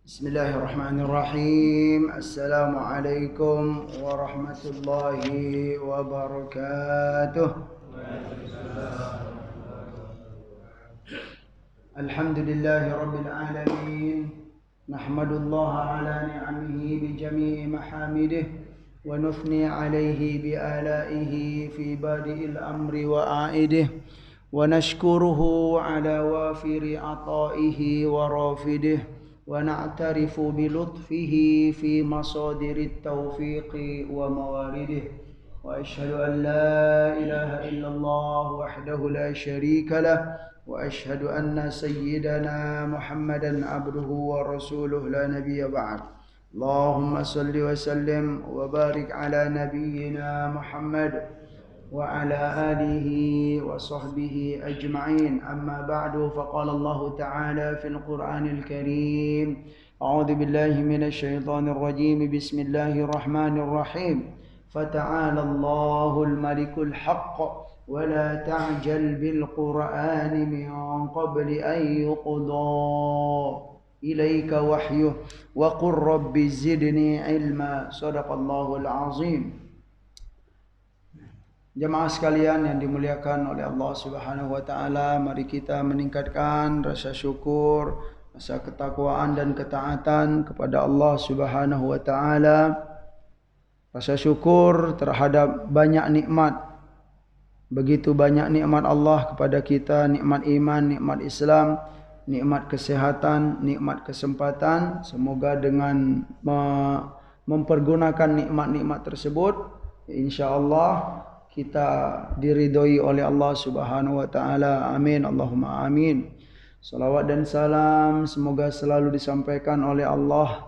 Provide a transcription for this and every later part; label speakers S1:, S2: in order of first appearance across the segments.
S1: Bismillahirrahmanirrahim. Assalamualaikum warahmatullahi wabarakatuh. Alhamdulillahi rabbil alamin. Nahmadullaha ala ni'amihi bi jami'i mahamidih wa nuthni alayhi bi alaihi fi badi'il amri wa a'idih wa nashkuruhu ala wafiri ata'ihi wa rafidih ونعترف بلطفه في مصادر التوفيق وموارده وأشهد أن لا إله إلا الله وحده لا شريك له وأشهد أن سيدنا محمدا عبده ورسوله لا نبي بعد اللهم صل وسلم وبارك على نبينا محمد وعلى آله وصحبه أجمعين أما بعد فقال الله تعالى في القرآن الكريم أعوذ بالله من الشيطان الرجيم بسم الله الرحمن الرحيم فتعالى الله الملك الحق ولا تعجل بالقرآن من قبل أن يقضى إليك وحيه وقل رب زدني علما صدق الله العظيم. Jemaah sekalian yang dimuliakan oleh Allah Subhanahu wa taala, mari kita meningkatkan rasa syukur, rasa ketakwaan dan ketaatan kepada Allah Subhanahu wa taala. Rasa syukur terhadap banyak nikmat. Begitu banyak nikmat Allah kepada kita, nikmat iman, nikmat Islam, nikmat kesehatan, nikmat kesempatan. Semoga dengan mempergunakan nikmat-nikmat tersebut, insya-Allah kita diridhoi oleh Allah Subhanahu wa taala. Amin, Allahumma amin. Salawat dan salam semoga selalu disampaikan oleh Allah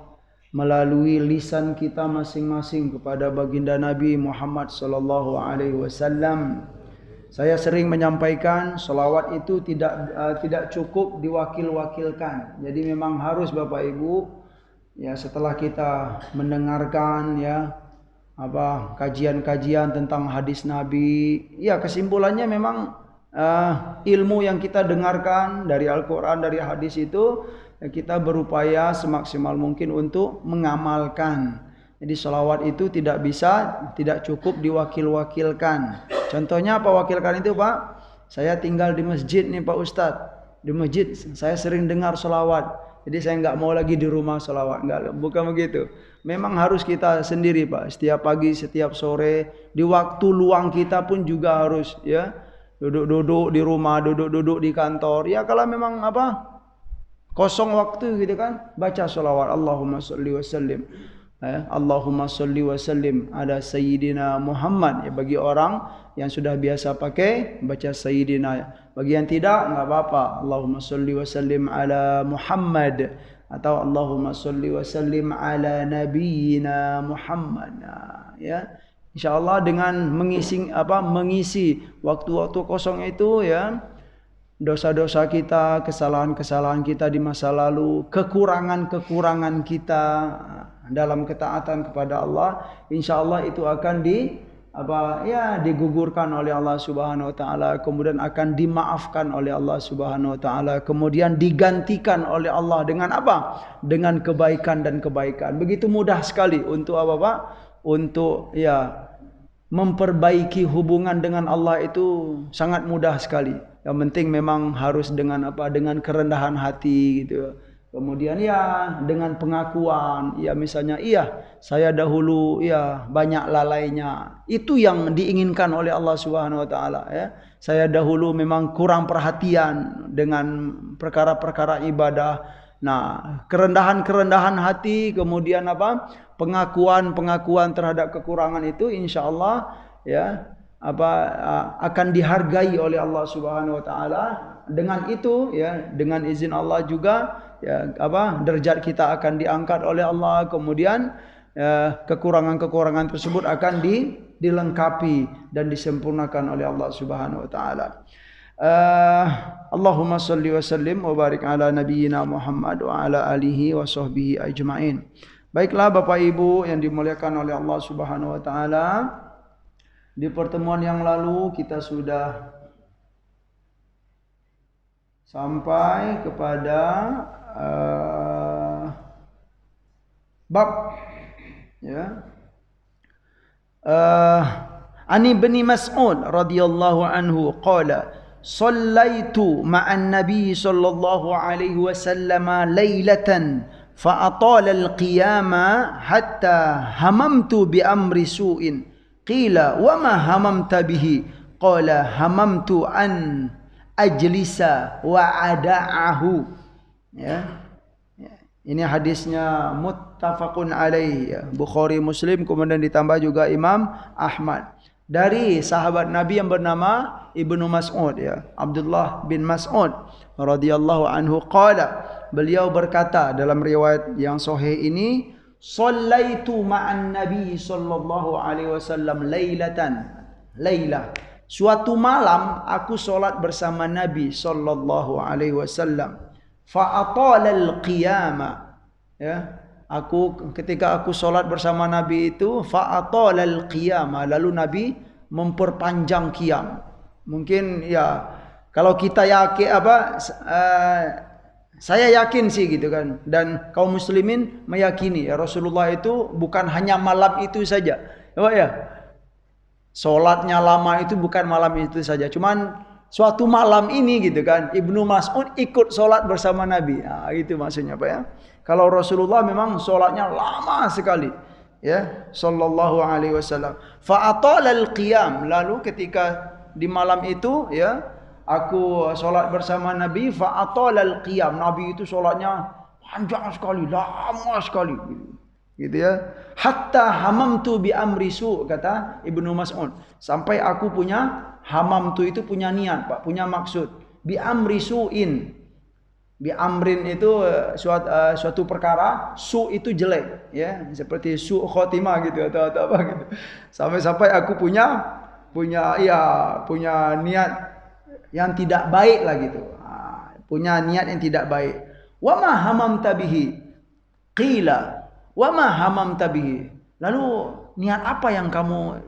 S1: melalui lisan kita masing-masing kepada baginda Nabi Muhammad sallallahu alaihi wasallam. Saya sering menyampaikan salawat itu tidak cukup diwakil-wakilkan. Jadi memang harus Bapak Ibu ya, setelah kita mendengarkan ya kajian-kajian tentang hadis Nabi, ya kesimpulannya memang ilmu yang kita dengarkan dari Al-Quran, dari hadis itu ya, kita berupaya semaksimal mungkin untuk mengamalkan. Jadi sholawat itu tidak cukup diwakil-wakilkan. Contohnya apa wakilkan itu Pak? Saya tinggal di masjid nih Pak Ustadz. Di masjid saya sering dengar sholawat. Jadi saya nggak mau lagi di rumah sholawat, bukan begitu. Memang harus kita sendiri Pak. Setiap pagi, setiap sore, di waktu luang kita pun juga harus ya duduk-duduk di rumah, duduk-duduk di kantor. Ya kalau memang kosong waktu gitu kan, baca sholawat Allahumma sholli wa sallim. Allahumma sholli wa sallim ala Sayyidina Muhammad. Ya, bagi orang yang sudah biasa pakai baca Sayyidina. Bagi yang tidak enggak apa-apa. Allahumma sholli wa sallim ala Muhammad atau Allahumma sholli wa sallim ala nabiyyina Muhammad. Ya. Insyaallah dengan mengisi waktu-waktu kosong itu ya, dosa-dosa kita, kesalahan-kesalahan kita di masa lalu, kekurangan-kekurangan kita dalam ketaatan kepada Allah, insyaallah itu akan digugurkan oleh Allah Subhanahu wa taala, kemudian akan dimaafkan oleh Allah Subhanahu wa taala, kemudian digantikan oleh Allah dengan apa? Dengan kebaikan dan kebaikan. Begitu mudah sekali untuk apa Pak? Untuk ya memperbaiki hubungan dengan Allah itu sangat mudah sekali. Yang penting memang harus dengan apa? Dengan kerendahan hati gitu. Kemudian ya dengan pengakuan, ya misalnya saya dahulu ya banyak lalainya. Itu yang diinginkan oleh Allah Subhanahu wa taala ya. Saya dahulu memang kurang perhatian dengan perkara-perkara ibadah. Nah, kerendahan-kerendahan hati, kemudian pengakuan terhadap kekurangan itu insyaallah ya akan dihargai oleh Allah Subhanahu wa taala. Dengan itu ya, dengan izin Allah juga ya derajat kita akan diangkat oleh Allah, kemudian kekurangan-kekurangan tersebut akan dilengkapi dan disempurnakan oleh Allah Subhanahu wa taala. Allahumma shalli wa sallim wa barik ala nabiyyina Muhammad wa ala alihi wa sahbihi ajmain. Baiklah Bapak Ibu yang dimuliakan oleh Allah Subhanahu wa taala, di pertemuan yang lalu kita sudah sampai kepada Bab ya. Ani bin Mas'ud radhiyallahu anhu qala sallaitu ma'an nabiy sallallahu alaihi wasallam lailatan fa atala al-qiyama hatta hamamtu bi amri su'in qila wa ma hamamta bihi qala hamamtu an ajlisa wa ada'ahu ya. Ini hadisnya muttafaqun alaih ya. Bukhari Muslim kemudian ditambah juga Imam Ahmad. Dari sahabat Nabi yang bernama Ibnu Mas'ud ya. Abdullah bin Mas'ud radhiyallahu anhu qala, beliau berkata dalam riwayat yang sahih ini, "Shallaitu ma'an Nabi sallallahu alaihi wasallam lailah." Suatu malam aku salat bersama Nabi sallallahu alaihi wasallam. Fa'atala al-qiyama ya, ketika aku solat bersama Nabi itu fa'atala al-qiyama, lalu Nabi memperpanjang qiyam. Mungkin ya kalau kita yakin saya yakin sih gitu kan, dan kaum muslimin meyakini ya, Rasulullah itu bukan hanya malam itu saja ya, solatnya lama itu bukan malam itu saja, cuman suatu malam ini gitu kan, Ibnu Mas'ud ikut sholat bersama Nabi. Nah, itu maksudnya Pak ya. Kalau Rasulullah memang sholatnya lama sekali. Ya, sallallahu alaihi wasallam. Fa'atala al-qiyam. Lalu ketika di malam itu ya, aku sholat bersama Nabi. Fa'atala al-qiyam. Nabi itu sholatnya panjang sekali, lama sekali. Gitu ya. Hatta hamamtu bi amri su, kata Ibnu Mas'ud. Sampai aku punya hamam tu itu punya niat Pak, punya maksud. Bi amri su'in. Bi amrin itu suatu perkara, su itu jelek ya, seperti su khotimah gitu atau apa gitu. Sampai aku punya niat yang tidak baik lah gitu. Punya niat yang tidak baik. Wa ma hamamta bihi? Qila wa ma hamamta bihi? Lalu niat apa yang kamu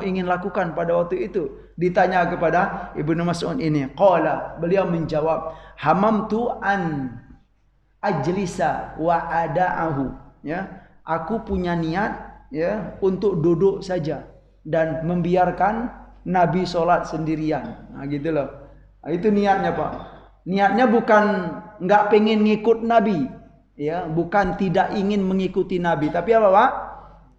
S1: ingin lakukan pada waktu itu? Ditanya kepada Ibnu Mas'ud ini. Qala, beliau menjawab, hamamtu an ajlisa wa ada'ahu. Ya, aku punya niat ya untuk duduk saja dan membiarkan Nabi sholat sendirian. Nah, gitu loh. Nah, itu niatnya Pak. Niatnya bukan nggak pengen ngikut Nabi, ya, bukan tidak ingin mengikuti Nabi, tapi apa Pak?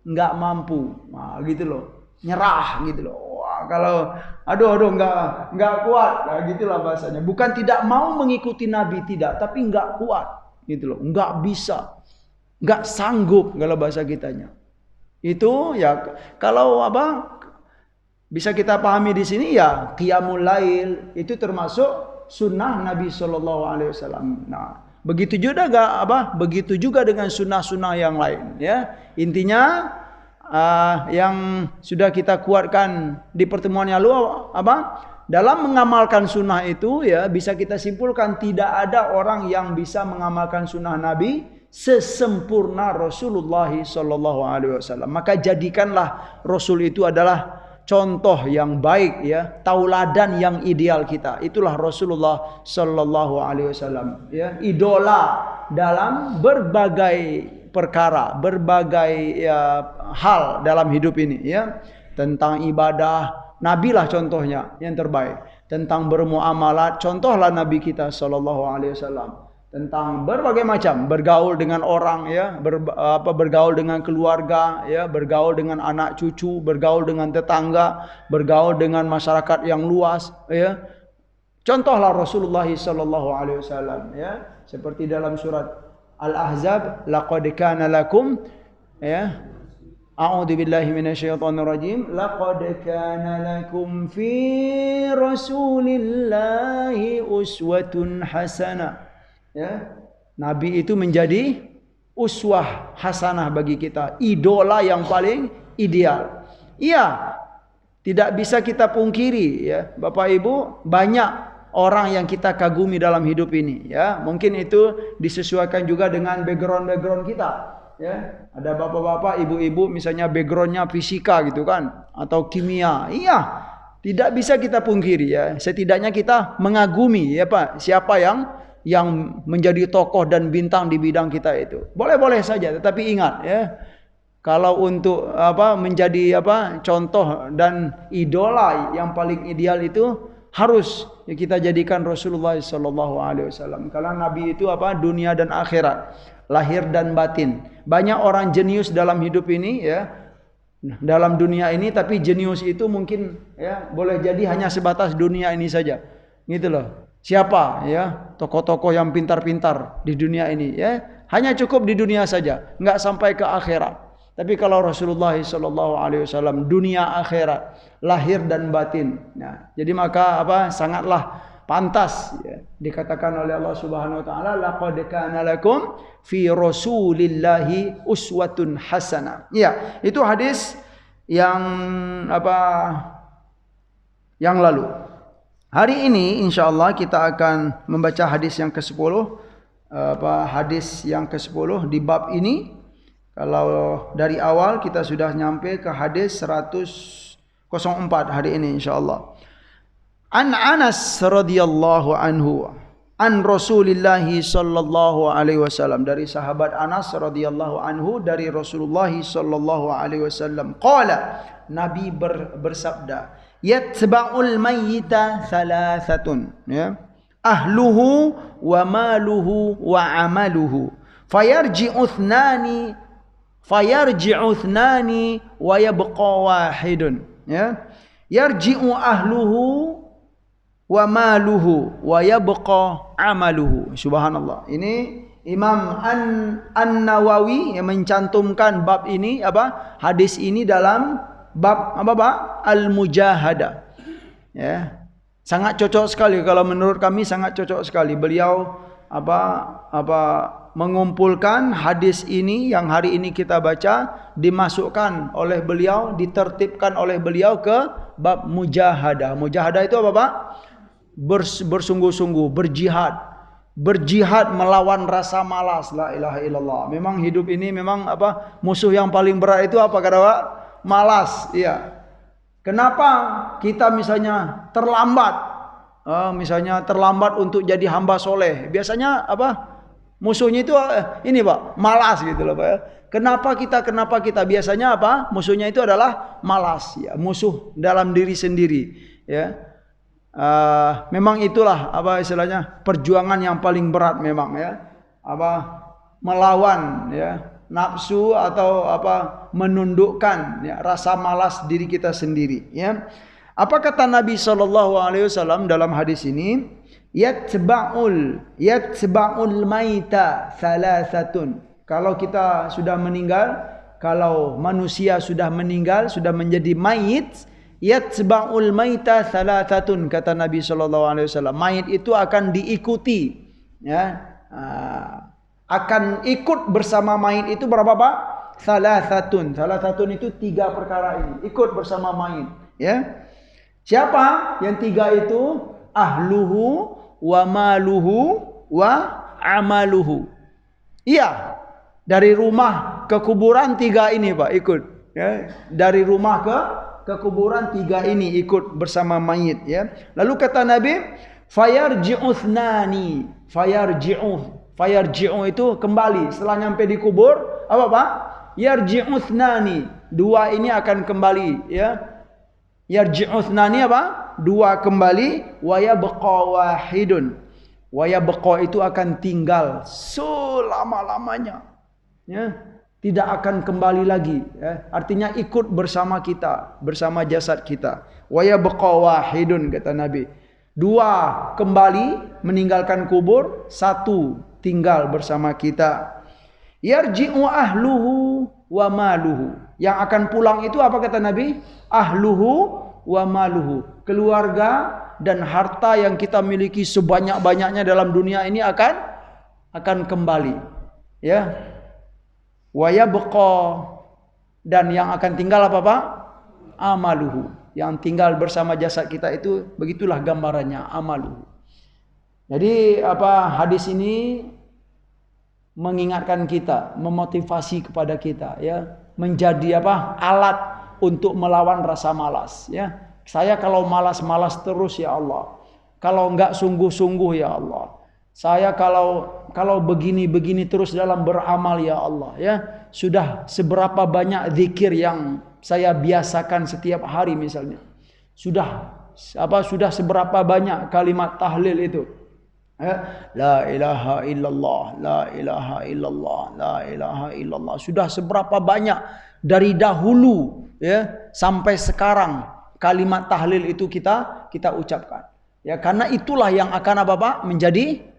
S1: Nggak mampu, nah, gitu loh, nyerah gitu loh. Wah, kalau nggak kuat, nah, gitulah bahasanya. Bukan tidak mau mengikuti Nabi, tidak, tapi nggak kuat, gitu loh, nggak bisa, nggak sanggup kalau bahasa kitanya. Itu ya kalau apa bisa kita pahami di sini ya, qiyamul lail itu termasuk sunnah Nabi Shallallahu Alaihi Wasallam. Nah, begitu juga dengan sunnah-sunnah yang lain ya. Intinya yang sudah kita kuatkan di pertemuan yang lalu dalam mengamalkan sunnah itu ya, bisa kita simpulkan tidak ada orang yang bisa mengamalkan sunnah Nabi sesempurna Rasulullah sallallahu alaihi wasallam. Maka jadikanlah Rasul itu adalah contoh yang baik ya, tauladan yang ideal kita. Itulah Rasulullah sallallahu alaihi wasallam ya, idola dalam berbagai perkara, berbagai ya, hal dalam hidup ini ya. Tentang ibadah, Nabilah contohnya yang terbaik. Tentang bermuamalat, contohlah Nabi kita sallallahu alaihi wasallam. Tentang berbagai macam, bergaul dengan orang ya, bergaul dengan keluarga ya, bergaul dengan anak cucu, bergaul dengan tetangga, bergaul dengan masyarakat yang luas ya. Contohlah Rasulullah sallallahu alaihi wasallam ya, seperti dalam surat Al-Ahzab, laqad kana lakum ya, a'udzu billahi minasyaitonir rajim, laqad kana lakum fi rasulillahi uswatun hasanah. Ya, Nabi itu menjadi uswah hasanah bagi kita, idola yang paling ideal. Iya, tidak bisa kita pungkiri ya, Bapak Ibu, banyak orang yang kita kagumi dalam hidup ini ya. Mungkin itu disesuaikan juga dengan background kita ya. Ada bapak-bapak, ibu-ibu misalnya backgroundnya fisika gitu kan, atau kimia. Iya, tidak bisa kita pungkiri ya. Setidaknya kita mengagumi ya Pak, siapa yang yang menjadi tokoh dan bintang di bidang kita itu. Boleh-boleh saja, tetapi ingat ya, kalau untuk menjadi contoh dan idola yang paling ideal itu harus kita jadikan Rasulullah sallallahu alaihi wasallam. Karena Nabi itu dunia dan akhirat, lahir dan batin. Banyak orang jenius dalam hidup ini ya, dalam dunia ini, tapi jenius itu mungkin ya boleh jadi hanya sebatas dunia ini saja. Gitu loh. Siapa ya tokoh-tokoh yang pintar-pintar di dunia ini ya, hanya cukup di dunia saja, enggak sampai ke akhirat. Tapi kalau Rasulullah sallallahu alaihi wasallam dunia akhirat, lahir dan batin. Nah, jadi maka sangatlah pantas ya, dikatakan oleh Allah Subhanahu wa taala, laqad kana lakum fi rasulillahi uswatun hasanah. Ya, itu hadis yang yang lalu. Hari ini insyaallah kita akan membaca hadis yang ke-10, hadis yang ke-10 di bab ini. Kalau dari awal kita sudah nyampe ke hadis 104 hari ini insyaallah. An Anas radhiyallahu anhu an Rasulillah sallallahu alaihi wasallam, dari sahabat Anas radhiyallahu anhu dari Rasulullah sallallahu alaihi wasallam, qala, Nabi bersabda, yatba'ul mayyita thalathatun ya, ahluhu wa maluhu wa amaluhu, fayarji'u ithnani wa yabqa wahidun ya, yarji'u ahluhu wa maluhu wa yabqa amaluhu. Subhanallah. Ini Imam An-Nawawi yang mencantumkan bab ini hadis ini dalam bab Al-Mujahadah. Ya. Sangat cocok sekali, kalau menurut kami sangat cocok sekali. Beliau mengumpulkan hadis ini yang hari ini kita baca, dimasukkan oleh beliau, ditertibkan oleh beliau ke bab mujahadah. Mujahadah itu apa, Pak? Bersungguh-sungguh, berjihad melawan rasa malas. La ilaha illallah. Memang hidup ini memang musuh yang paling berat itu apa kata Pak? Malas. Iya. Kenapa kita misalnya terlambat? Misalnya terlambat untuk jadi hamba soleh. Biasanya musuhnya itu ini Pak, malas gitu loh Pak ya. Kenapa kita biasanya musuhnya itu adalah malas ya, musuh dalam diri sendiri ya. Memang itulah istilahnya perjuangan yang paling berat memang ya. Melawan ya nafsu atau menundukkan ya, rasa malas diri kita sendiri ya. Apa kata Nabi sallallahu alaihi wasallam dalam hadis ini? Yatba'ul maita thalathatun. Kalau kita sudah meninggal, kalau manusia sudah meninggal, sudah menjadi mayit, yatba'ul maita thalathatun, kata Nabi sallallahu alaihi wasallam. Mayit itu akan diikuti ya. Akan ikut bersama mayit itu berapa Pak? Thalathatun. Thalathatun itu 3 perkara ini, ikut bersama mayit ya. Siapa yang 3 itu? Ahluhu wa maluhu wa amaluhu. Iya, dari rumah ke kuburan 3 ini Pak ikut ya. Dari rumah ke kuburan 3 ini ikut bersama mayit ya. Lalu kata Nabi, fayarji'u ithnani. Fayarji'u itu kembali setelah nyampe di kubur apa Pak? Yarji'u ithnani. 2 ini akan kembali ya. Yarji'u ithnani apa? 2 kembali, wa yabqa wahidun. Wa yabqa itu akan tinggal selama-lamanya. Ya, tidak akan kembali lagi ya. Artinya ikut bersama kita, bersama jasad kita. Wa yabqa wahidun kata Nabi. 2 kembali meninggalkan kubur, 1 tinggal bersama kita. Yarji'u ahluhu wa maluhu. Yang akan pulang itu apa kata Nabi? Ahluhu wa maluhu. Keluarga dan harta yang kita miliki sebanyak-banyaknya dalam dunia ini akan kembali. Ya. Wa yabqa, dan yang akan tinggal apa Pak? Amaluhu. Yang tinggal bersama jasad kita itu begitulah gambarannya, amaluhu. Jadi hadis ini mengingatkan kita, memotivasi kepada kita ya, menjadi alat untuk melawan rasa malas ya. Saya kalau malas-malas terus ya Allah, kalau enggak sungguh-sungguh ya Allah, Saya kalau begini-begini terus dalam beramal ya Allah ya, sudah seberapa banyak zikir yang saya biasakan setiap hari misalnya. Sudah seberapa banyak kalimat tahlil itu. Ya, la ilaha illallah, la ilaha illallah, la ilaha illallah. Sudah seberapa banyak dari dahulu ya sampai sekarang kalimat tahlil itu kita ucapkan. Ya, karena itulah yang akan apa Pak? Menjadi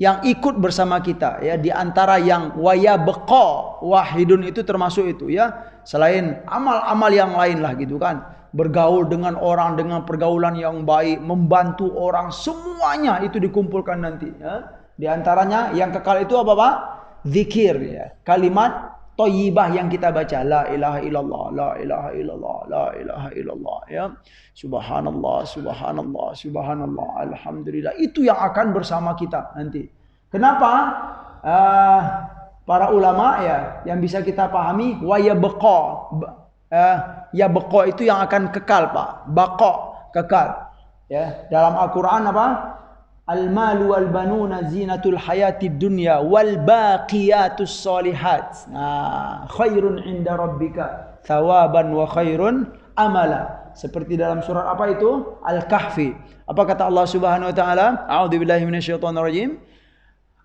S1: yang ikut bersama kita ya, di antara yang waya beqa wahidun itu termasuk itu ya, selain amal-amal yang lain lah gitu kan, bergaul dengan orang dengan pergaulan yang baik, membantu orang, semuanya itu dikumpulkan nanti ya. Di antaranya yang kekal itu apa Pak? Zikir ya, kalimat thayyibah yang kita baca, la ilaha illallah, la ilaha illallah, la ilaha illallah ya. Subhanallah, subhanallah, subhanallah, alhamdulillah. Itu yang akan bersama kita nanti. Kenapa? Para ulama ya yang bisa kita pahami, wa yabqa. Yabqa itu yang akan kekal, Pak. Baqa, kekal. Ya, dalam Al-Qur'an apa? Al-malu wal banuna zinatul hayatid dunya wal baqiyatus shalihat. Nah, khairun 'inda rabbika thawaban wa khairun amala. Seperti dalam surat apa itu? Al-Kahfi. Apa kata Allah Subhanahu wa taala? A'udzubillahi minasyaitonir rajim.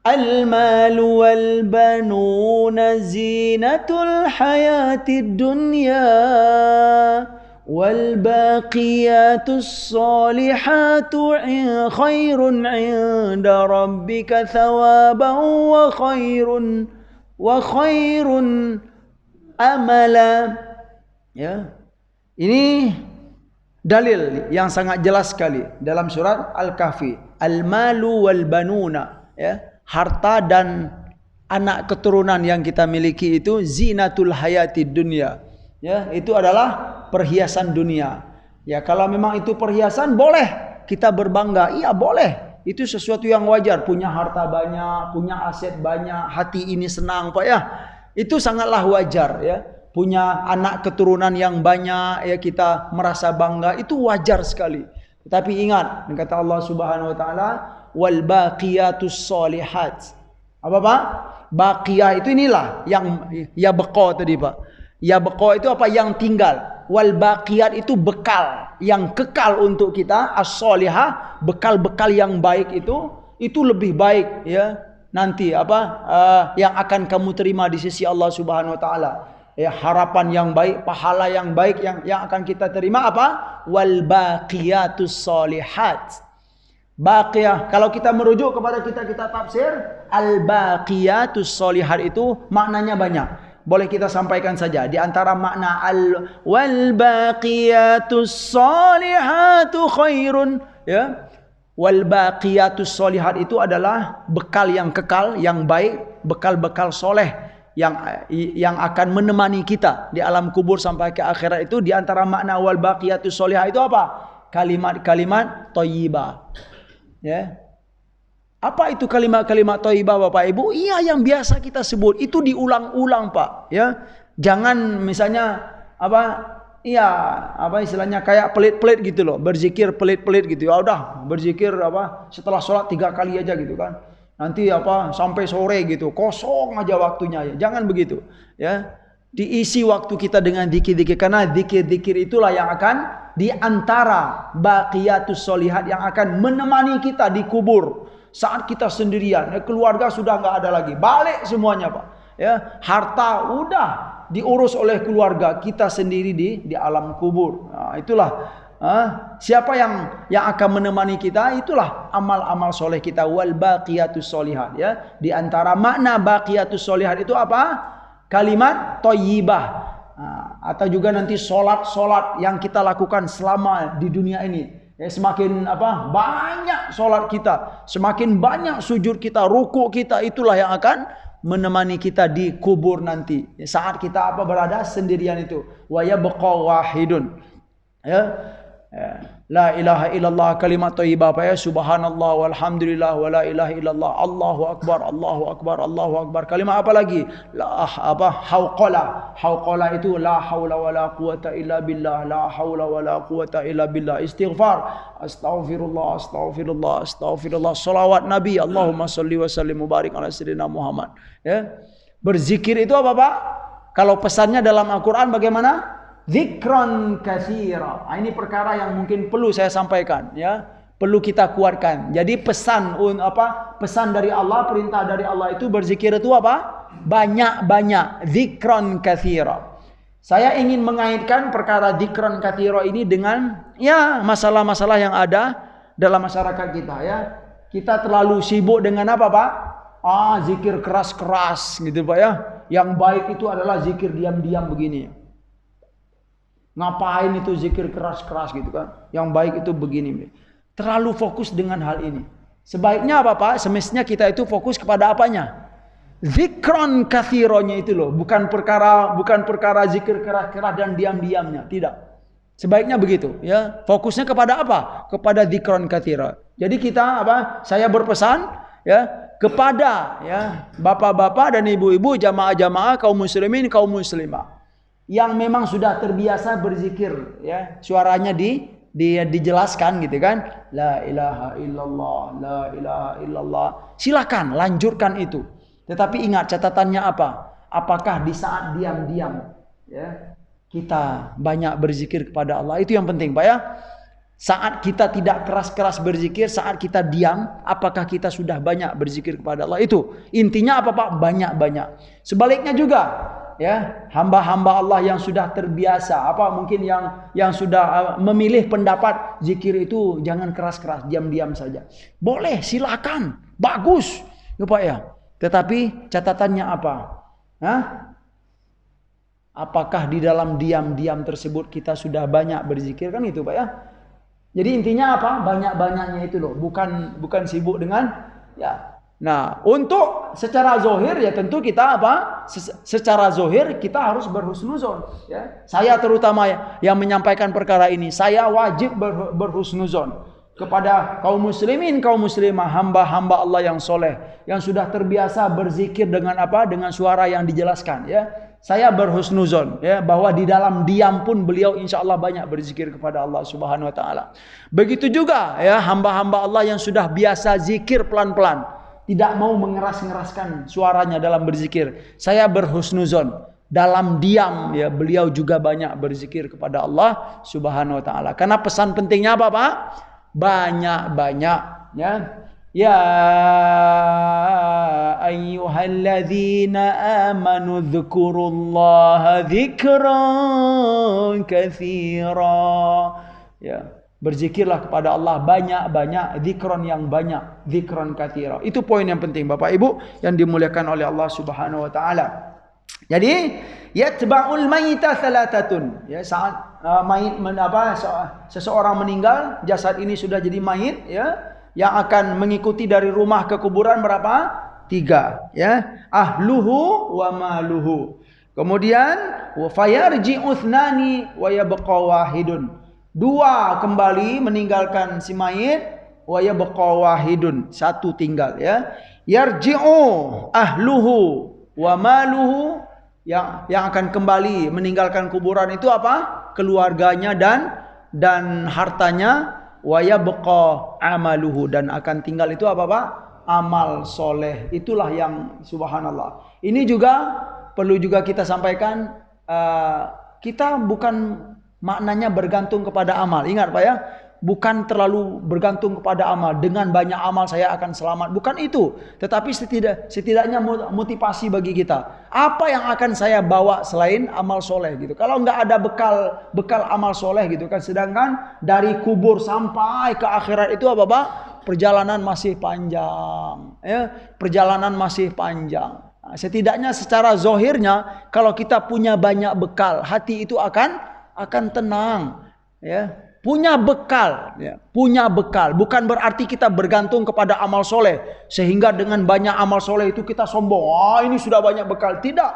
S1: Al-malu wal banuna zinatul hayatid dunya wal baqiyatus salihatu khairun 'inda rabbika thawaban wa khairun amala. Ya. Ini dalil yang sangat jelas sekali dalam surat Al-Kahfi. Al-malu wal banuna ya, harta dan anak keturunan yang kita miliki itu zinatul hayatid dunya. Ya, itu adalah perhiasan dunia. Ya, kalau memang itu perhiasan boleh kita berbangga. Iya, boleh. Itu sesuatu yang wajar, punya harta banyak, punya aset banyak, hati ini senang, Pak ya. Itu sangatlah wajar ya. Punya anak keturunan yang banyak ya, kita merasa bangga, itu wajar sekali. Tapi ingat, kata Allah Subhanahu wa taala, wal baqiyatus shalihat. Apa Pak? Baqiyah itu inilah yang ya beqa tadi Pak. Ya beqa itu apa? Yang tinggal. Wal baqiyat itu bekal, yang kekal untuk kita. As-shalihah, bekal-bekal yang baik itu lebih baik ya. Nanti apa yang akan kamu terima di sisi Allah Subhanahu wa taala. Ya, harapan yang baik, pahala yang baik yang akan kita terima apa? Wal baqiyatus shalihat. Baqiyah, kalau kita merujuk kepada kita tafsir, al baqiyatus shalihat itu maknanya banyak. Boleh kita sampaikan saja. Di antara makna wal baqiyatus shalihatu khairun ya. Wal baqiyatus shalihat itu adalah bekal yang kekal, yang baik, bekal-bekal soleh yang akan menemani kita di alam kubur sampai ke akhirat. Itu di antara makna wal baqiyatus shalihah itu apa? Kalimat-kalimat thayyibah. Ya. Apa itu kalimat-kalimat thayyibah Bapak Ibu? Iya, yang biasa kita sebut. Itu diulang-ulang, Pak, ya. Jangan misalnya apa istilahnya kayak pelit-pelit gitu loh, berzikir pelit-pelit gitu. Ya udah, berzikir setelah sholat 3 kali aja gitu kan. Nanti sampai sore gitu, kosong aja waktunya ya. Jangan begitu ya. Diisi waktu kita dengan zikir-zikir, karena zikir-zikir itulah yang akan di antara baqiyatus shalihat yang akan menemani kita di kubur saat kita sendirian. Ya, keluarga sudah nggak ada lagi, balik semuanya Pak. Ya, harta udah diurus oleh keluarga, kita sendiri di alam kubur. Nah, itulah siapa yang akan menemani kita? Itulah amal-amal soleh kita. Wal baqiyatus shalihat ya. Di antara makna baqiyatus shalihat itu apa? Kalimat thayyibah. Atau juga nanti solat yang kita lakukan selama di dunia ini. Ya, semakin banyak solat kita, semakin banyak sujud kita, ruku kita, itulah yang akan menemani kita di kubur nanti. Ya, saat kita berada sendirian itu. Wa yabqa wahidun. Ya. La ilaha illallah, kalimat thayyibah, Pak ya. Subhanallah walhamdulillah wa la ilaha illallah, Allahu akbar, Allahu akbar, Allahu akbar. Kalimat apa lagi? Hauqalah. Hauqalah itu la haula wa la quwata illa billah, la haula wa la quwata illa billah. Istighfar, astaghfirullah, astaghfirullah, astaghfirullah. Salawat Nabi, Allahumma salli wa sallim mubarik ala sayyidina Muhammad. Ya. Berzikir itu apa, Pak? Kalau pesannya dalam Al-Qur'an bagaimana? Zikron katsira. Ini perkara yang mungkin perlu saya sampaikan, ya. Perlu kita kuatkan. Jadi pesan dari Allah, perintah dari Allah itu berzikir itu apa? Banyak-banyak. Zikron katsira. Saya ingin mengaitkan perkara zikron katsira ini dengan ya masalah-masalah yang ada dalam masyarakat kita, ya. Kita terlalu sibuk dengan apa, Pak? Zikir keras-keras gitu, Pak ya. Yang baik itu adalah zikir diam-diam begini. Ngapain itu zikir keras-keras gitu kan? Yang baik itu begini. Terlalu fokus dengan hal ini. Sebaiknya apa, Pak? Semestinya kita itu fokus kepada apanya? Zikron kathironya itu loh. Bukan perkara zikir keras-keras dan diam-diamnya. Tidak. Sebaiknya begitu, ya. Fokusnya kepada apa? Kepada zikron kathiro. Jadi kita saya berpesan, ya, kepada ya bapak-bapak dan ibu-ibu, jamaah-jamaah, kaum muslimin, kaum muslimah yang memang sudah terbiasa berzikir, ya, suaranya dijelaskan gitu kan, la ilaha illallah, la ilaha illallah. Silakan lanjutkan itu. Tetapi ingat catatannya apa? Apakah di saat diam-diam, ya, kita banyak berzikir kepada Allah? Itu yang penting, Pak ya. Saat kita tidak keras-keras berzikir, saat kita diam, apakah kita sudah banyak berzikir kepada Allah? Itu intinya apa, Pak? Banyak-banyak. Sebaliknya juga, ya, hamba-hamba Allah yang sudah terbiasa, mungkin yang sudah memilih pendapat zikir itu jangan keras-keras, diam-diam saja. Boleh, silakan, bagus, ya Pak ya. Tetapi catatannya apa? Apakah di dalam diam-diam tersebut kita sudah banyak berzikir, kan itu, Pak ya? Jadi intinya apa? Banyak-banyaknya itu loh, bukan sibuk dengan ya. Nah, untuk secara zohir ya tentu kita secara zohir kita harus berhusnuzon, ya. Saya terutama yang menyampaikan perkara ini, saya wajib berhusnuzon kepada kaum muslimin, kaum muslimah, hamba-hamba Allah yang soleh, yang sudah terbiasa berzikir dengan dengan suara yang dijelaskan, ya. Saya berhusnuzon, ya, bahwa di dalam diam pun beliau insya Allah banyak berzikir kepada Allah Subhanahu Wa Taala. Begitu juga ya hamba-hamba Allah yang sudah biasa zikir pelan-pelan, tidak mau mengeras-ngeraskan suaranya dalam berzikir. Saya berhusnuzon dalam diam, ya, beliau juga banyak berzikir kepada Allah Subhanahu Wa Taala. Karena pesan pentingnya apa, Pak? Banyak-banyak, ya. Ya ayyuhalladzina amanu dzkurullaha dzikran katsira. Ya, berzikirlah kepada Allah banyak-banyak, dzikron yang banyak, dzikron katsira. Itu poin yang penting, Bapak Ibu yang dimuliakan oleh Allah Subhanahu wa taala. Jadi, yatba'ul mayyita thalathatun. Ya, saat mayit seseorang meninggal, jasad ini sudah jadi mayit, ya. Yang akan mengikuti dari rumah ke kuburan berapa? 3, ya. Ahluhu wa maluhu. Kemudian wa fayarji'u thnani wa yabqa wahidun. 2 kembali meninggalkan si mayit, wa yabqa wahidun, 1 tinggal, ya. Yarji'u ahluhu wa maluhu, yang akan kembali meninggalkan kuburan itu apa? Keluarganya dan hartanya. Wa yabqa amaluhu, dan akan tinggal itu apa, Pak? Amal soleh. Itulah yang subhanallah. Ini juga perlu juga kita sampaikan, kita bukan maknanya bergantung kepada amal. Ingat, Pak ya, bukan terlalu bergantung kepada amal. Dengan banyak amal saya akan selamat. Bukan itu. Tetapi setidaknya motivasi bagi kita. Apa yang akan saya bawa selain amal soleh gitu. Kalau nggak ada bekal amal soleh gitu kan. Sedangkan dari kubur sampai ke akhirat itu apa, Pak? Perjalanan masih panjang. Ya, perjalanan masih panjang. Nah, setidaknya secara zohirnya kalau kita punya banyak bekal, hati itu akan tenang. Ya. Punya bekal, ya, punya bekal. Bukan berarti kita bergantung kepada amal soleh. Sehingga dengan banyak amal soleh itu kita sombong. Ini sudah banyak bekal. Tidak.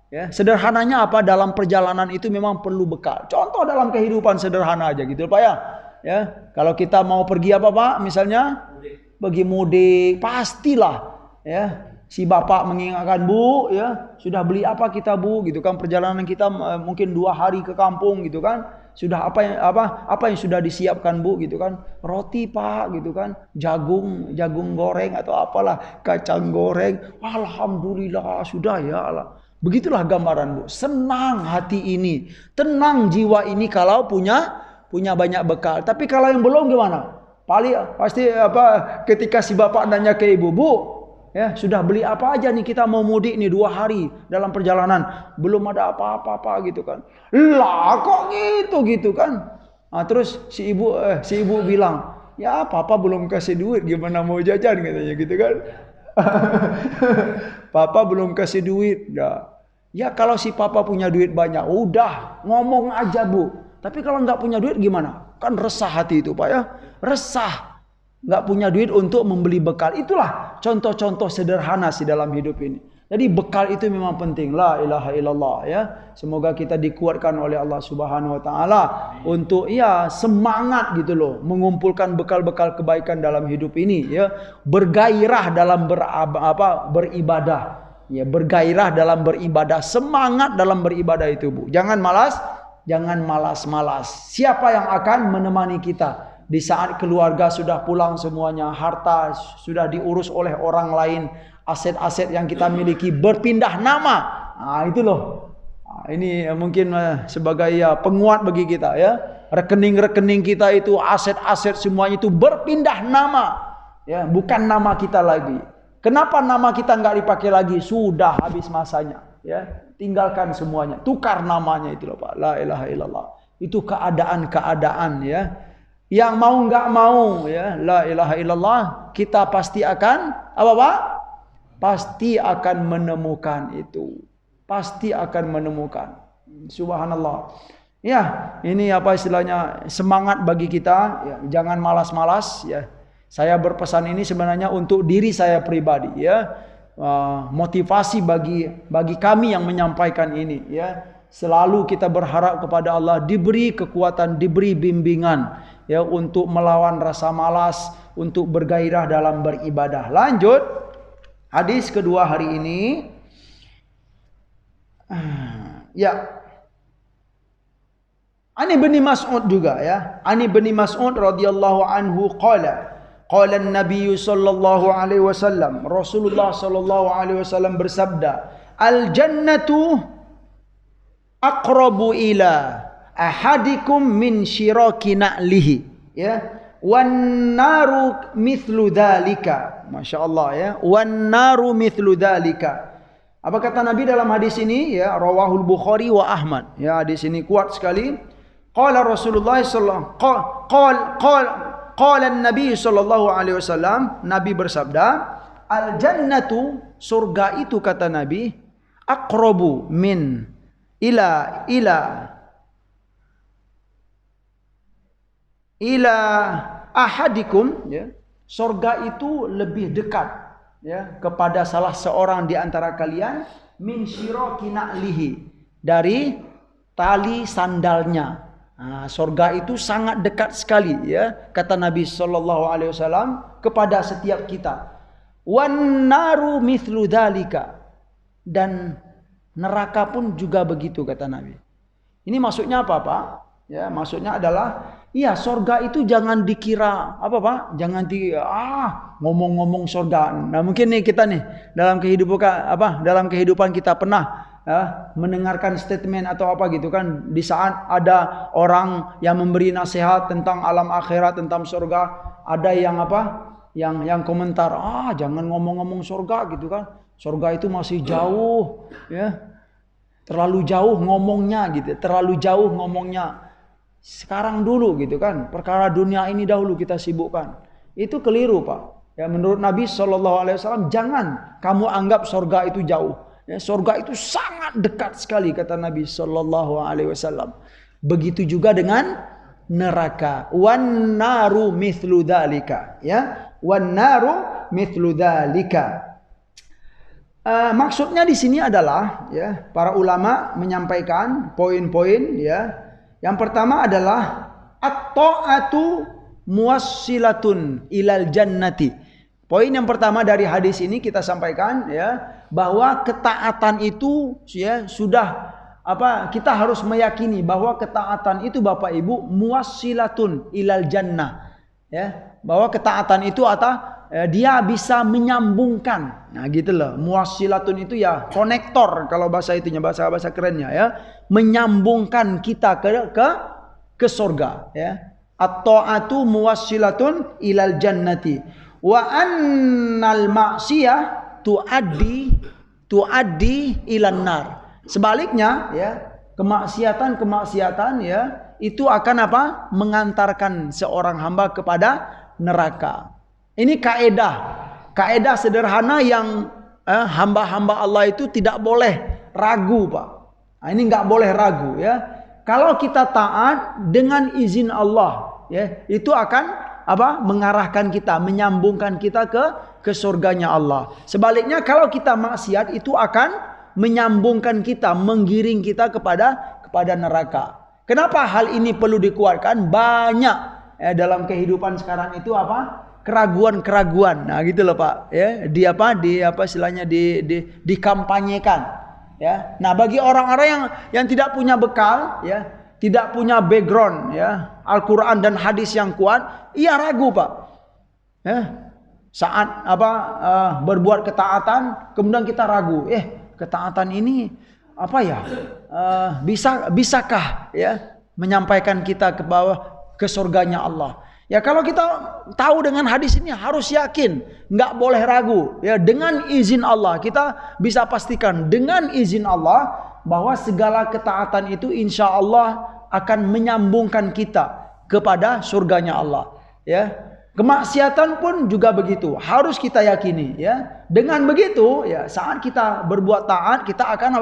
S1: Ya, sederhananya apa? Dalam perjalanan itu memang perlu bekal. Contoh dalam kehidupan sederhana aja gitu, Pak ya. Ya, kalau kita mau pergi apa Pak? Misalnya pergi mudik, pastilah ya si bapak mengingatkan, Bu, ya sudah beli apa kita Bu, gitu kan. Perjalanan kita mungkin 2 hari ke kampung, gitu kan. Sudah apa yang sudah disiapkan Bu, gitu kan. Roti Pak, gitu kan. Jagung goreng atau apalah, kacang goreng. Alhamdulillah sudah ya Allah. Begitulah gambaran Bu. Senang hati ini, tenang jiwa ini kalau punya banyak bekal. Tapi kalau yang belum gimana? Pasti ketika si bapak nanya ke ibu, Bu, ya sudah beli apa aja nih, kita mau mudik nih 2 hari dalam perjalanan, belum ada apa-apa gitu kan. Lah kok gitu kan. Nah, terus si ibu bilang, ya papa belum kasih duit, gimana mau jajan, katanya gitu kan. Papa belum kasih duit. Ya kalau si papa punya duit banyak, udah ngomong aja Bu. Tapi kalau nggak punya duit gimana? Kan resah hati itu Pak ya. Resah. Nggak punya duit untuk membeli bekal. Itulah contoh-contoh sederhana sih dalam hidup ini. Jadi bekal itu memang penting. La ilaha illallah ya. Semoga kita dikuatkan oleh Allah Subhanahu wa taala untuk semangat gitu loh, mengumpulkan bekal-bekal kebaikan dalam hidup ini ya. Bergairah dalam beribadah. Ya, bergairah dalam beribadah, semangat dalam beribadah itu Bu. Jangan malas-malas. Siapa yang akan menemani kita di saat keluarga sudah pulang semuanya, harta sudah diurus oleh orang lain, aset-aset yang kita miliki berpindah nama. Nah, itu loh. Nah, ini mungkin sebagai penguat bagi kita ya. Rekening-rekening kita itu, aset-aset semuanya itu berpindah nama. Ya, bukan nama kita lagi. Kenapa nama kita nggak dipakai lagi? Sudah habis masanya. Ya, tinggalkan semuanya, tukar namanya itu loh Pak. La ilaha illallah. Itu keadaan-keadaan ya. Yang mau nggak mau ya, la ilaha illallah, kita pasti akan apa Pak? Pasti akan menemukan itu. Pasti akan menemukan. Subhanallah. Ya, ini apa istilahnya, semangat bagi kita ya, jangan malas-malas ya. Saya berpesan ini sebenarnya untuk diri saya pribadi ya. Motivasi bagi kami yang menyampaikan ini ya. Selalu kita berharap kepada Allah diberi kekuatan, diberi bimbingan ya untuk melawan rasa malas, untuk bergairah dalam beribadah. Lanjut hadis kedua hari ini. Ya. Ani bin Mas'ud juga ya. Ani bin Mas'ud radhiyallahu anhu qala Nabi sallallahu alaihi wasallam, Rasulullah sallallahu alaihi wasallam bersabda, al jannatu aqrabu ila ahadikum min syiraki na'lihi ya, wan naru mithlu dzalika. Masyaallah ya, wan naru mithlu dzalika. Apa kata Nabi dalam hadis ini ya, rawahul Bukhari wa Ahmad ya, hadis ini kuat sekali. Qala Rasulullah sallallahu Qala Nabi sallallahu alaihi wasallam, Nabi bersabda, al jannatu, surga itu kata Nabi, aqrabu min ila ahadikum ya. Surga itu lebih dekat ya kepada salah seorang di antara kalian min syiraki na'lihi, dari tali sandalnya. Nah, surga itu sangat dekat sekali ya, kata Nabi sallallahu alaihi wasallam kepada setiap kita. Wan naru mithlu dzalika, dan neraka pun juga begitu kata Nabi. Ini maksudnya apa Pak? Ya, maksudnya adalah iya, surga itu jangan dikira apa Pak? Jangan ngomong-ngomong surga. Nah, mungkin nih kita nih dalam kehidupan kita pernah mendengarkan statement atau apa gitu kan, di saat ada orang yang memberi nasihat tentang alam akhirat, tentang surga, ada yang yang komentar, jangan ngomong-ngomong surga gitu kan, surga itu masih jauh ya, terlalu jauh ngomongnya gitu, terlalu jauh ngomongnya, sekarang dulu gitu kan, perkara dunia ini dahulu kita sibukkan. Itu keliru Pak ya. Menurut Nabi SAW, jangan kamu anggap surga itu jauh. Ya, surga itu sangat dekat sekali kata Nabi sallallahu alaihi wasallam. Begitu juga dengan neraka. Wan naru mithlu dzalika ya. Wan naru mithlu dzalika. Maksudnya di sini adalah ya, para ulama menyampaikan poin-poin ya. Yang pertama adalah at-ta'atu muwassilatun ilal jannati. Poin yang pertama dari hadis ini kita sampaikan ya, bahwa ketaatan itu ya sudah kita harus meyakini bahwa ketaatan itu Bapak Ibu muwassilatun ilal jannah. Ya, bahwa ketaatan itu dia bisa menyambungkan. Nah, gitu loh. Muwassilatun itu ya konektor kalau bahasa itunya, bahasa kerennya ya, menyambungkan kita ke surga ya. At-ta'atu muwassilatun ilal jannati wa annal ma'siyah tuaddi ilan nar. Sebaliknya ya, kemaksiatan ya itu akan mengantarkan seorang hamba kepada neraka. Ini kaedah sederhana yang hamba-hamba Allah itu tidak boleh ragu, Pak. Nah, ini nggak boleh ragu ya. Kalau kita taat dengan izin Allah ya, itu akan mengarahkan kita, menyambungkan kita ke surganya Allah. Sebaliknya kalau kita maksiat itu akan menyambungkan kita, menggiring kita kepada neraka. Kenapa hal ini perlu dikuatkan? Banyak dalam kehidupan sekarang itu keraguan-keraguan. Nah, gitu loh Pak. Ya, istilahnya dikampanyekan. Ya. Nah, bagi orang-orang yang tidak punya bekal, ya, tidak punya background, ya, Al-Quran dan hadis yang kuat, ia ragu Pak. Ya. Saat berbuat ketaatan, kemudian kita ragu. Ketaatan ini bisakah ya menyampaikan kita ke surganya Allah? Ya, kalau kita tahu dengan hadis ini harus yakin, nggak boleh ragu. Ya, dengan izin Allah kita bisa pastikan dengan izin Allah bahwa segala ketaatan itu insya Allah akan menyambungkan kita kepada surganya Allah. Ya, kemaksiatan pun juga begitu, harus kita yakini. Ya, dengan begitu ya saat kita berbuat taat kita akan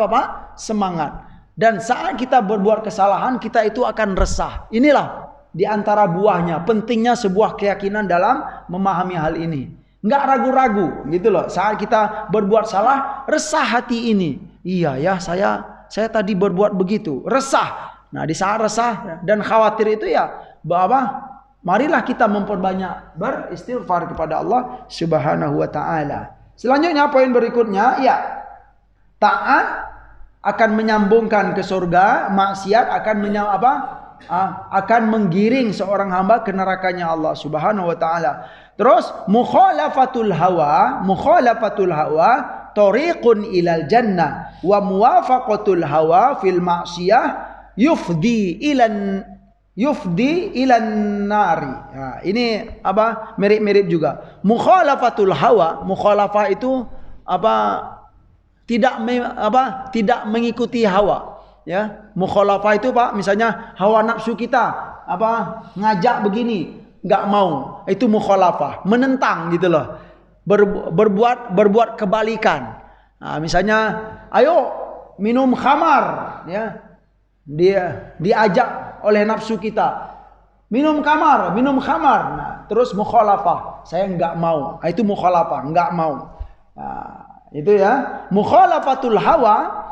S1: semangat, dan saat kita berbuat kesalahan kita itu akan resah. Inilah di antara buahnya pentingnya sebuah keyakinan dalam memahami hal ini. Nggak ragu-ragu gitu loh. Saat kita berbuat salah, resah hati ini. Iya ya, saya tadi berbuat begitu, resah. Nah, di saat resah dan khawatir itu ya marilah kita memperbanyak beristighfar kepada Allah Subhanahu wa taala. Selanjutnya poin berikutnya ya, taat akan menyambungkan ke surga, maksiat akan menggiring seorang hamba ke nerakanya Allah Subhanahu wa taala. Terus mukhalafatul hawa tariqun ilal jannah wa muwafaqatul hawa fil ma'siyah yufdi ilan nari. Nah, ini mirip-mirip juga. Mukhalafatul hawa, mukhalafah itu tidak mengikuti hawa. Ya, mukhalafah itu Pak, misalnya hawa nafsu kita ngajak begini, nggak mau, itu mukhalafah, menentang gitu loh, berbuat kebalikan. Nah, misalnya, ayo minum khamar, ya, dia diajak oleh nafsu kita, minum khamar, nah, terus mukhalafah, saya nggak mau, itu mukhalafah, nggak mau. Nah, itu ya, mukhalafatul hawa.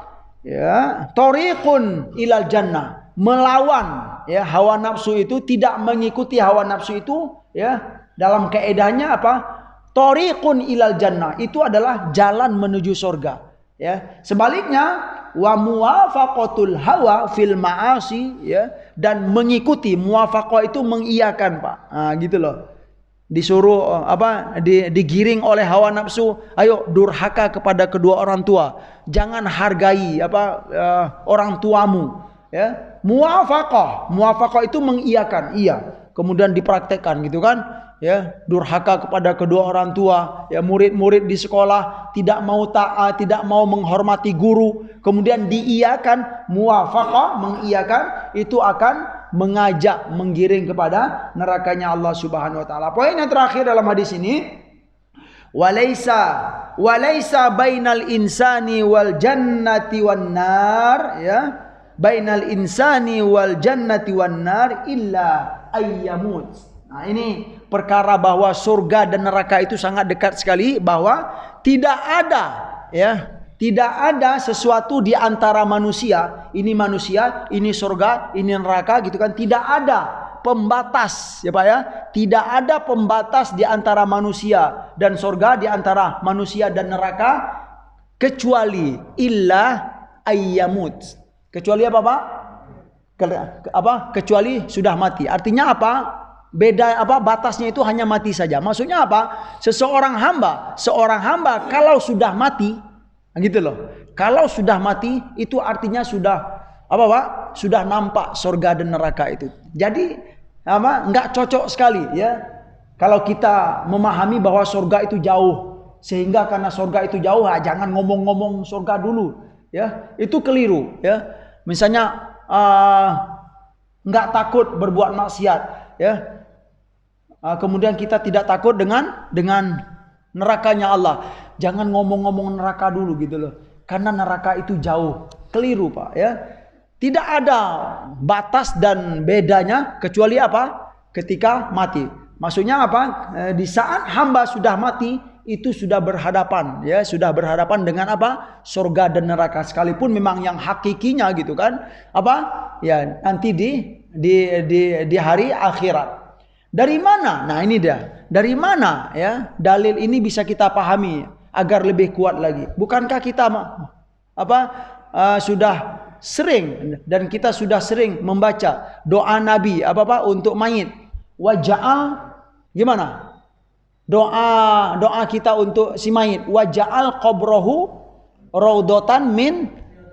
S1: Ya, tariqun ilal jannah, melawan ya hawa nafsu itu, tidak mengikuti hawa nafsu itu ya, dalam kaedahnya tariqun ilal jannah, itu adalah jalan menuju surga ya. Sebaliknya wa muwafaqatul hawa fil ma'asi ya, dan mengikuti, muwafaqah itu mengiyakan Pak. Nah, gitu loh. Disuruh digiring oleh hawa nafsu, ayo durhaka kepada kedua orang tua, jangan hargai orang tuamu ya. Muwafaqah itu mengiyakan, iya, kemudian dipraktekkan gitu kan ya. Durhaka kepada kedua orang tua ya, murid-murid di sekolah tidak mau taat, tidak mau menghormati guru, kemudian diiyakan, muwafaqah mengiyakan, itu akan mengajak, menggiring kepada nerakanya Allah Subhanahu wa taala. Poin yang terakhir dalam hadis ini, walaisa bainal insani wal jannati wan nar ya, bainal insani wal jannati wan nar illa ayyamut. Nah, ini perkara bahwa surga dan neraka itu sangat dekat sekali, bahwa tidak ada sesuatu di antara manusia, ini surga, ini neraka gitu kan, tidak ada pembatas, ya Pak ya. Tidak ada pembatas di antara manusia dan surga, di antara manusia dan neraka, kecuali illa ayyamut. Kecuali apa Pak? Kecuali sudah mati. Artinya apa? Beda apa? Batasnya itu hanya mati saja. Maksudnya apa? Seorang hamba kalau sudah mati, gitu loh. Kalau sudah mati itu artinya sudah apa Pak? Sudah nampak surga dan neraka itu. Jadi enggak cocok sekali ya. Kalau kita memahami bahwa surga itu jauh, sehingga karena surga itu jauh, jangan ngomong-ngomong surga dulu ya. Itu keliru ya. Misalnya enggak takut berbuat maksiat ya. Kemudian kita tidak takut dengan nerakanya Allah. Jangan ngomong-ngomong neraka dulu gitu loh. Karena neraka itu jauh. Keliru Pak ya. Tidak ada batas dan bedanya kecuali apa? Ketika mati. Maksudnya apa? Di saat hamba sudah mati itu sudah berhadapan ya, sudah berhadapan dengan apa? Surga dan neraka, sekalipun memang yang hakikinya gitu kan. Apa? Ya, nanti di hari akhirat. Dari mana? Nah, ini dia. Dari mana ya dalil ini bisa kita pahami agar lebih kuat lagi? Bukankah kita sudah sering dan kita sudah sering membaca doa Nabi apa untuk mayit? Waja'al gimana? Doa kita untuk si mayit. Waja'al qabrahu raudatan min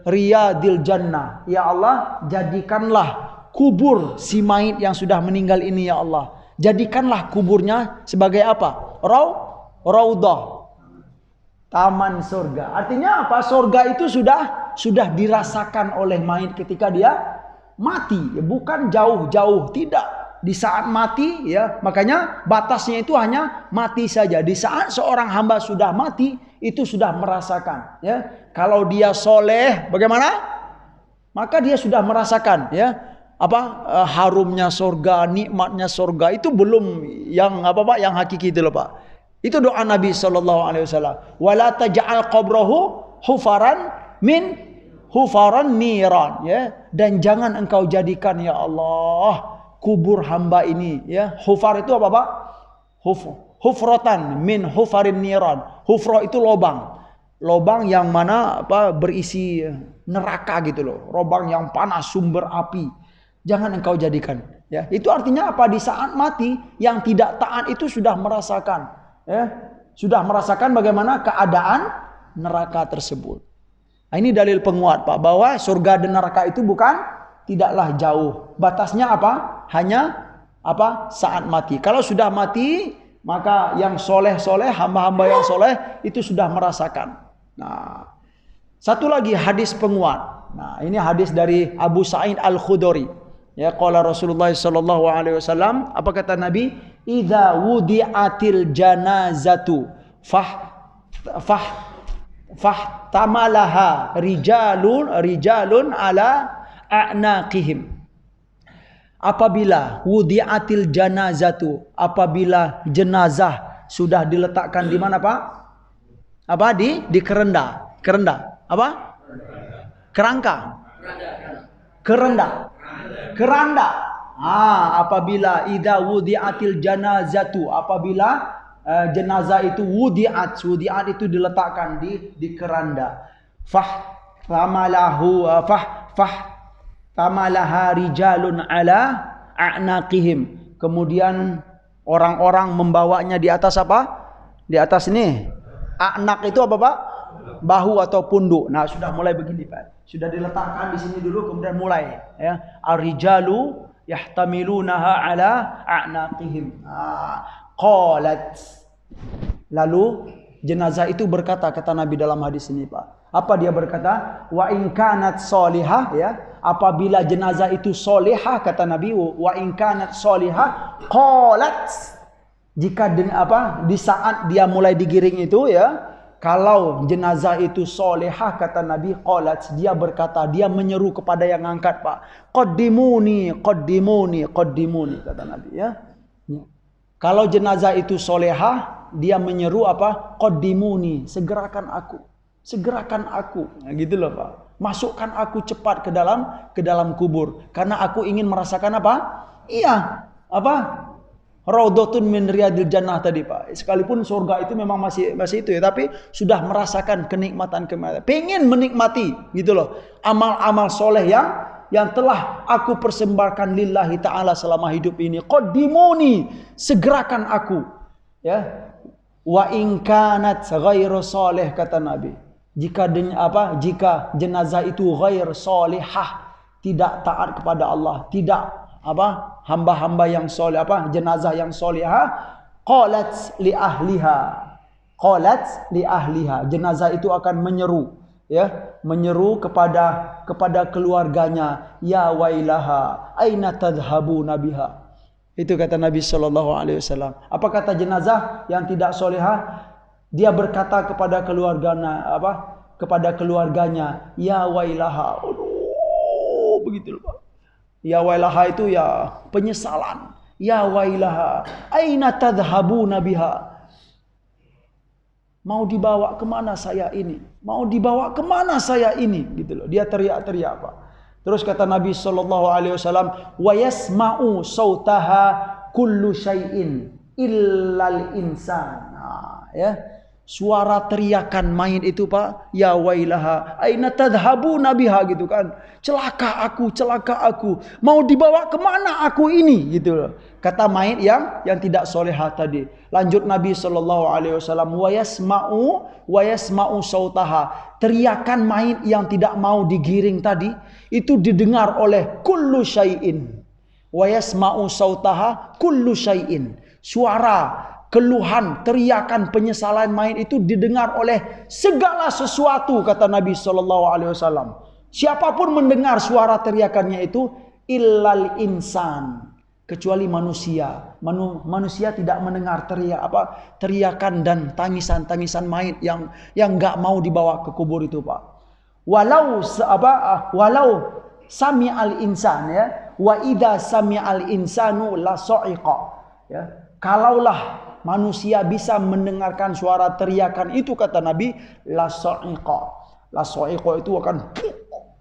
S1: riyadil jannah. Ya Allah, jadikanlah kubur si mayit yang sudah meninggal ini ya Allah. Jadikanlah kuburnya sebagai apa? Raudah, taman surga. Artinya apa? Surga itu sudah dirasakan oleh mayit ketika dia mati, bukan jauh-jauh, tidak. Di saat mati ya, makanya batasnya itu hanya mati saja. Di saat seorang hamba sudah mati, itu sudah merasakan ya. Kalau dia soleh, bagaimana? Maka dia sudah merasakan ya harumnya surga, nikmatnya surga. Itu belum yang yang hakiki itu loh Pak. Itu doa Nabi SAW. Wala taj'al qabrahu hufaran min hufaran niran ya. Dan jangan engkau jadikan ya Allah kubur hamba ini ya. Hufar itu apa Pak? Hufratan min hufarin niran. Hufra itu lobang. Lobang yang mana berisi neraka gitu loh. Lobang yang panas, sumber api. Jangan engkau jadikan ya. Itu artinya apa? Di saat mati yang tidak taat itu sudah merasakan ya. Sudah merasakan bagaimana keadaan neraka tersebut. Nah, ini dalil penguat Pak bahwa surga dan neraka itu tidaklah jauh. Batasnya apa? Hanya saat mati. Kalau sudah mati, maka yang soleh-soleh, hamba-hamba yang soleh itu sudah merasakan. Nah, satu lagi hadis penguat. Nah, ini hadis dari Abu Sa'id Al-Khudri. Ya, qala Rasulullah sallallahu alaihi wasallam, apa kata Nabi? Idza wudi'atil janazatu tamalaha rijalun ala a'naqihim. Apabila wudi'atil janazatu, apabila jenazah sudah diletakkan di mana Pak? Di kerenda. Kerenda. Apa? Kerangka. Keranda. Apabila idza wudi'atil janazatu, apabila jenazah itu wudi'at itu diletakkan di keranda. Tamalaha rijalun ala a'naqihim. Kemudian orang-orang membawanya di atas apa? Di atas ini. A'naq itu apa Pak? Bahu atau punduk. Nah, sudah mulai begini Pak. Sudah diletakkan di sini dulu, kemudian mulai ya. Ar-rijalu yahtamilunaha ala a'naqihim. Qalat. Lalu jenazah itu berkata, kata Nabi dalam hadis ini Pak. Apa dia berkata? Wa in kanat solihah ya. Apabila jenazah itu solihah, kata Nabi, wa in kanat solihah qalat. Jika di saat dia mulai digiring itu ya, kalau jenazah itu solehah, kata Nabi, qalat, dia berkata, dia menyeru kepada yang angkat Pak. Qaddimuni, kata Nabi ya. Kalau jenazah itu solehah, dia menyeru apa? Qaddimuni, segerakan aku. Nah, gitu loh Pak. Masukkan aku cepat ke dalam kubur. Karena aku ingin merasakan apa? Iya, apa? Raudhatun min riyadil jannah tadi Pak. Sekalipun surga itu memang masih itu ya, tapi sudah merasakan kenikmatan. Pengen menikmati gitu loh. Amal-amal soleh yang telah aku persembahkan lillahi ta'ala selama hidup ini. Qaddimuni, segerakan aku. Ya. Wa in kanat ghairu salih, kata Nabi. Jika jenazah itu ghair salihah, tidak taat kepada Allah, tidak hamba-hamba yang soleh, jenazah yang solehah, qalat li ahliha, jenazah itu akan menyeru kepada keluarganya, ya wailaha aina tadhhabuna biha. Itu kata Nabi sallallahu alaihi wasallam. Apa kata jenazah yang tidak solehah? Dia berkata kepada keluarganya, ya wailaha. Begitu Pak. Ya wailaha itu ya penyesalan. Ya wailaha aina tadhhabuna biha. Mau dibawa kemana saya ini? Mau dibawa kemana saya ini? Gitu loh. Dia teriak-teriak Pak. Terus kata Nabi sallallahu alaihi wasallam, wa yasma'u sautaha kullu syai'in illal insan. Nah, ya. Suara teriakan mayit itu Pak, ya wailaha aina tadhhabuna biha, gitu kan. Celaka aku. Mau dibawa kemana aku ini, gitu loh. Kata mayit yang tidak solehah tadi. Lanjut Nabi sallallahu alaihi wasallam, wa yasma'u sautaha. Teriakan mayit yang tidak mau digiring tadi itu didengar oleh kullu syai'in. Wa yasma'u sautaha kullu syai'in. Suara keluhan, teriakan, penyesalan mayit itu didengar oleh segala sesuatu, kata Nabi sallallahu alaihi wasallam. Siapapun mendengar suara teriakannya itu, illal insan, kecuali manusia. Manusia tidak mendengar teriakan dan tangisan mayit yang enggak mau dibawa ke kubur itu, Pak. Walau sami'al insan, ya, wa idza sami'al insanu la sa'iqa, ya. Kalaulah manusia bisa mendengarkan suara teriakan itu, kata Nabi, la sa'iqa. La sa'iqa itu akan,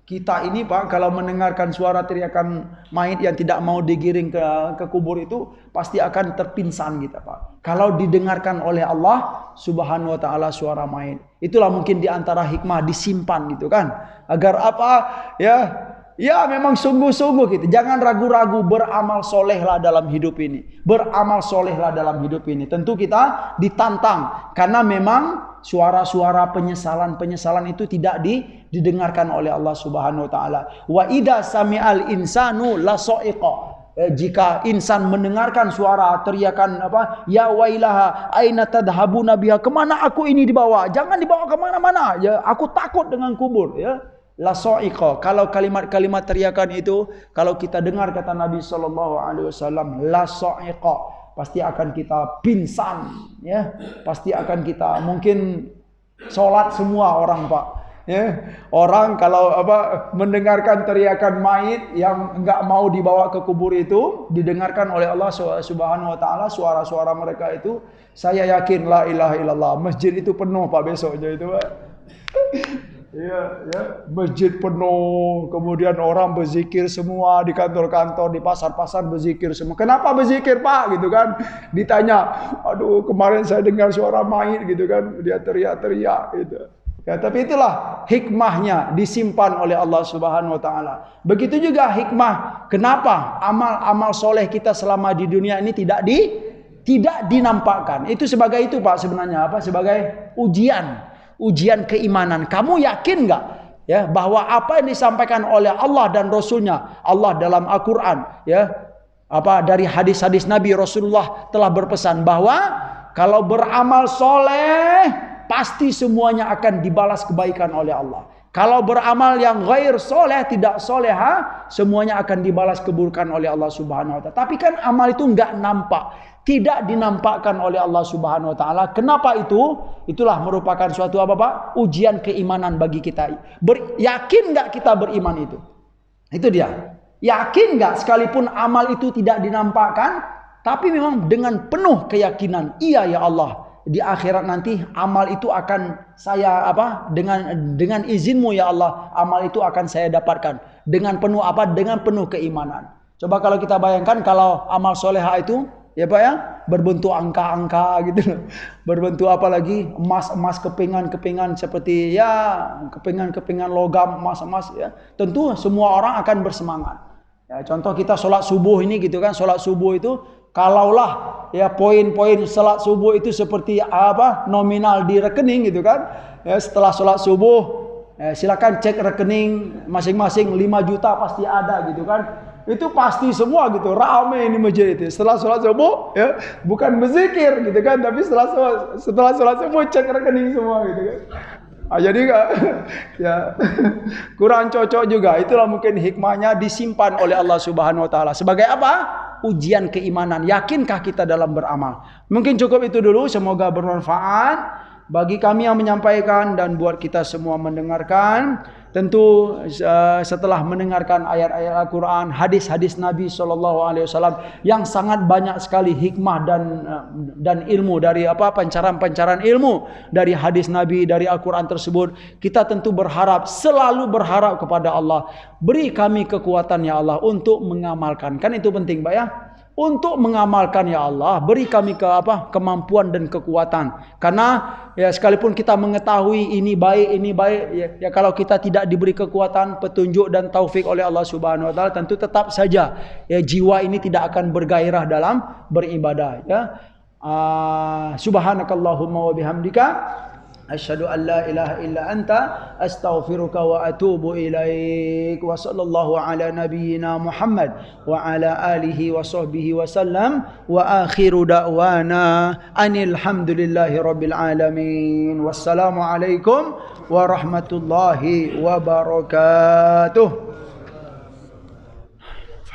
S1: kita ini Pak, kalau mendengarkan suara teriakan mayit yang tidak mau digiring ke kubur itu, pasti akan terpingsan kita Pak. Kalau didengarkan oleh Allah Subhanahu wa taala suara mayit. Itulah mungkin diantara hikmah disimpan gitu kan. Agar apa? Ya memang sungguh-sungguh gitu. Jangan ragu-ragu, beramal solehlah dalam hidup ini. Beramal solehlah dalam hidup ini. Tentu kita ditantang. Karena memang suara-suara penyesalan itu tidak didengarkan oleh Allah Subhanahu wa taala. Wa idza sami'al insanu la sa'iqa. Jika insan mendengarkan suara teriakan ya wailaha aina tadhhabuna biha, kemana aku ini dibawa? Jangan dibawa kemana-mana. Ya, aku takut dengan kubur, ya. La sa'iqa. Kalau kalimat-kalimat teriakan itu, kalau kita dengar, kata Nabi sallallahu alaihi wasallam, la sa'iqa, pasti akan kita pingsan, ya. Pasti akan kita mungkin sholat semua orang, Pak. Ya, orang kalau mendengarkan teriakan mayit yang enggak mau dibawa ke kubur itu, didengarkan oleh Allah Subhanahu wa taala suara-suara mereka itu, saya yakin la ilaha illallah, masjid itu penuh Pak besoknya itu, Pak. Ya, masjid penuh, kemudian orang berzikir semua di kantor-kantor, di pasar-pasar berzikir semua. Kenapa berzikir Pak? Gitu kan? Ditanya, aduh kemarin saya dengar suara mayit gitu kan, dia teriak-teriak gitu. Ya, tapi itulah hikmahnya disimpan oleh Allah Subhanahu wa taala. Begitu juga hikmah kenapa amal-amal soleh kita selama di dunia ini tidak dinampakkan. Itu sebagai itu Pak sebenarnya sebagai ujian keimanan. Kamu yakin enggak ya bahwa apa yang disampaikan oleh Allah dan Rasulnya, Allah dalam Al-Qur'an, ya, dari hadis-hadis Nabi, Rasulullah telah berpesan bahwa kalau beramal soleh pasti semuanya akan dibalas kebaikan oleh Allah. Kalau beramal yang ghair soleh, tidak soleha, semuanya akan dibalas keburukan oleh Allah Subhanahu wa taala. Tapi kan amal itu enggak nampak, tidak dinampakkan oleh Allah Subhanahu wa taala. Kenapa itu? Itulah merupakan suatu Pak? Ujian keimanan bagi kita. Yakin enggak kita beriman itu? Itu dia. Yakin enggak sekalipun amal itu tidak dinampakkan, tapi memang dengan penuh keyakinan, iya ya Allah, di akhirat nanti amal itu akan saya dengan izinmu ya Allah, amal itu akan saya dapatkan dengan penuh dengan penuh keimanan. Coba kalau kita bayangkan kalau amal soleha itu ya Pak ya, berbentuk angka-angka gitu loh. Berbentuk apa lagi? Emas-emas, kepingan-kepingan seperti ya kepingan-kepingan logam emas-emas ya. Tentu semua orang akan bersemangat. Ya, contoh kita sholat subuh ini gitu kan, sholat subuh itu kalaulah ya poin-poin sholat subuh itu seperti apa nominal di rekening gitu kan. Ya, setelah sholat subuh silakan cek rekening masing-masing 5 juta pasti ada gitu kan. Itu pasti semua gitu, rame ini masjid itu. Setelah sholat subuh ya, bukan berzikir gitu kan, tapi setelah sholat subuh cek rekening semua gitu kan. Jadi ya kurang cocok juga. Itulah mungkin hikmahnya disimpan oleh Allah Subhanahu wa taala. Sebagai apa? Ujian keimanan. Yakinkah kita dalam beramal? Mungkin cukup itu dulu, semoga bermanfaat bagi kami yang menyampaikan dan buat kita semua mendengarkan. Tentu setelah mendengarkan ayat-ayat Al-Quran, hadis-hadis Nabi SAW yang sangat banyak sekali hikmah dan ilmu dari pancaran-pancaran ilmu dari hadis Nabi, dari Al-Quran tersebut, kita tentu selalu berharap kepada Allah, beri kami kekuatan ya Allah untuk mengamalkan. Kan itu penting Pak ya. Untuk mengamalkan ya Allah, beri kami kemampuan dan kekuatan. Karena ya sekalipun kita mengetahui ini baik ya kalau kita tidak diberi kekuatan, petunjuk dan taufik oleh Allah Subhanahu wa taala, tentu tetap saja ya jiwa ini tidak akan bergairah dalam beribadah ya. Subhanakallahumma wa bihamdika asyhadu an la ilaha illa anta astaghfiruka wa atubu ilaik. Wa sallallahu ala nabiyyina Muhammad wa ala alihi wa sahbihi wa sallam. Wa akhiru da'wana anil hamdulillahi rabbil alamin. Wassalamu alaikum warahmatullahi wabarakatuh.